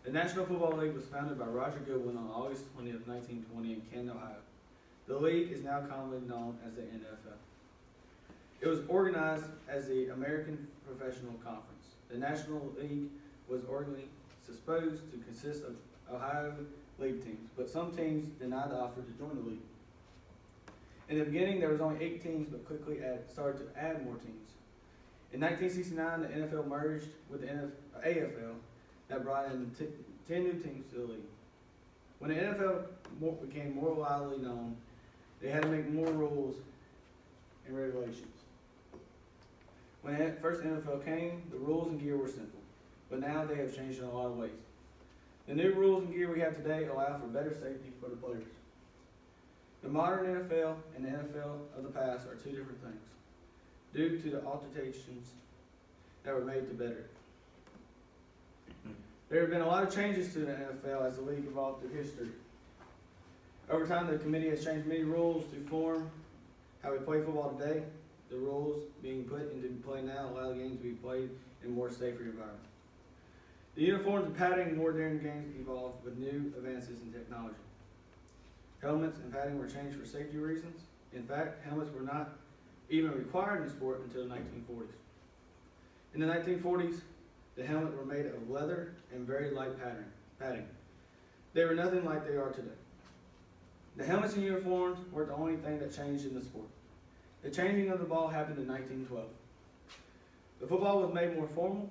The National Football League was founded by Roger Goodwin on August 20th, 1920 in Canton, Ohio. The league is now commonly known as the NFL. It was organized as the American Professional Conference. The National League was originally supposed to consist of Ohio League teams, but some teams denied the offer to join the league. In the beginning, there was only 8 teams, but quickly started to add more teams. In 1969, the NFL merged with the AFL that brought in 10 new teams to the league. When the NFL became more widely known, they had to make more rules and regulations. When the first NFL came, the rules and gear were simple, but now they have changed in a lot of ways. The new rules and gear we have today allow for better safety for the players. The modern NFL and the NFL of the past are two different things, due to the alterations that were made to better it. There have been a lot of changes to the NFL as the league evolved through history. Over time, the committee has changed many rules to form how we play football today. The rules being put into play now allow the games to be played in a more safer environment. The uniforms and padding worn during games evolved with new advances in technology. Helmets and padding were changed for safety reasons. In fact, helmets were not even required in the sport until the 1940s. In the 1940s, the helmets were made of leather and very light padding. They were nothing like they are today. The helmets and uniforms weren't the only thing that changed in the sport. The changing of the ball happened in 1912. The football was made more formal,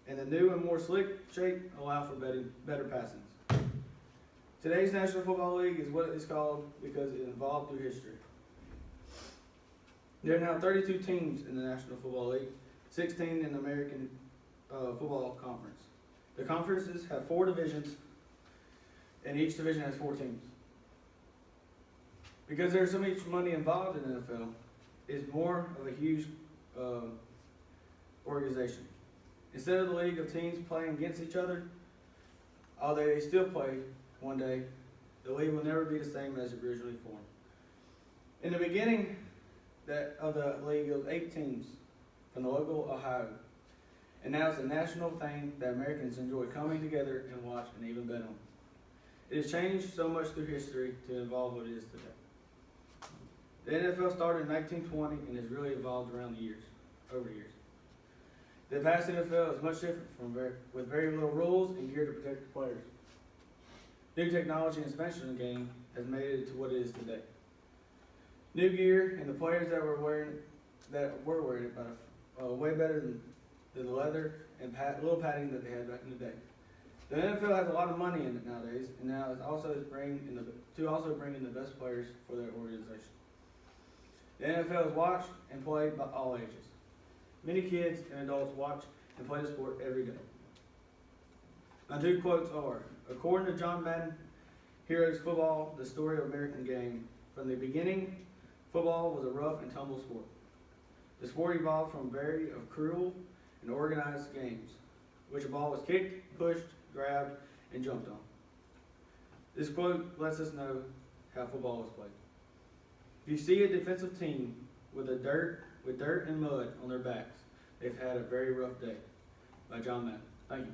and the new and more slick shape allowed for better passings. Today's National Football League is what it is called because it evolved through history. There are now 32 teams in the National Football League, 16 in the American Football Conference. The conferences have 4 divisions, and each division has 4 teams. Because there's so much money involved in the NFL, it's more of a huge organization. Instead of the league of teams playing against each other, although they still play one day, the league will never be the same as it originally formed. In the beginning of the league, it was 8 teams from the local Ohio. And now it's a national thing that Americans enjoy coming together and watch and even bet on. It has changed so much through history to involve what it is today. The NFL started in 1920 and has really evolved over the years. The past NFL is much different with very little rules and gear to protect the players. New technology and expansion of the game has made it to what it is today. New gear and the players that were wearing it way better than the leather and little padding that they had back in the day. The NFL has a lot of money in it nowadays, and now it's also bring in the best players for their organization. The NFL is watched and played by all ages. Many kids and adults watch and play the sport every day. My 2 quotes are, according to John Madden, Heroes Football, the story of American game. From the beginning, football was a rough and tumble sport. The sport evolved from very cruel and organized games, which a ball was kicked, pushed, grabbed, and jumped on. This quote lets us know how football was played. If you see a defensive team with dirt and mud on their backs, they've had a very rough day. By John Madden. Thank you.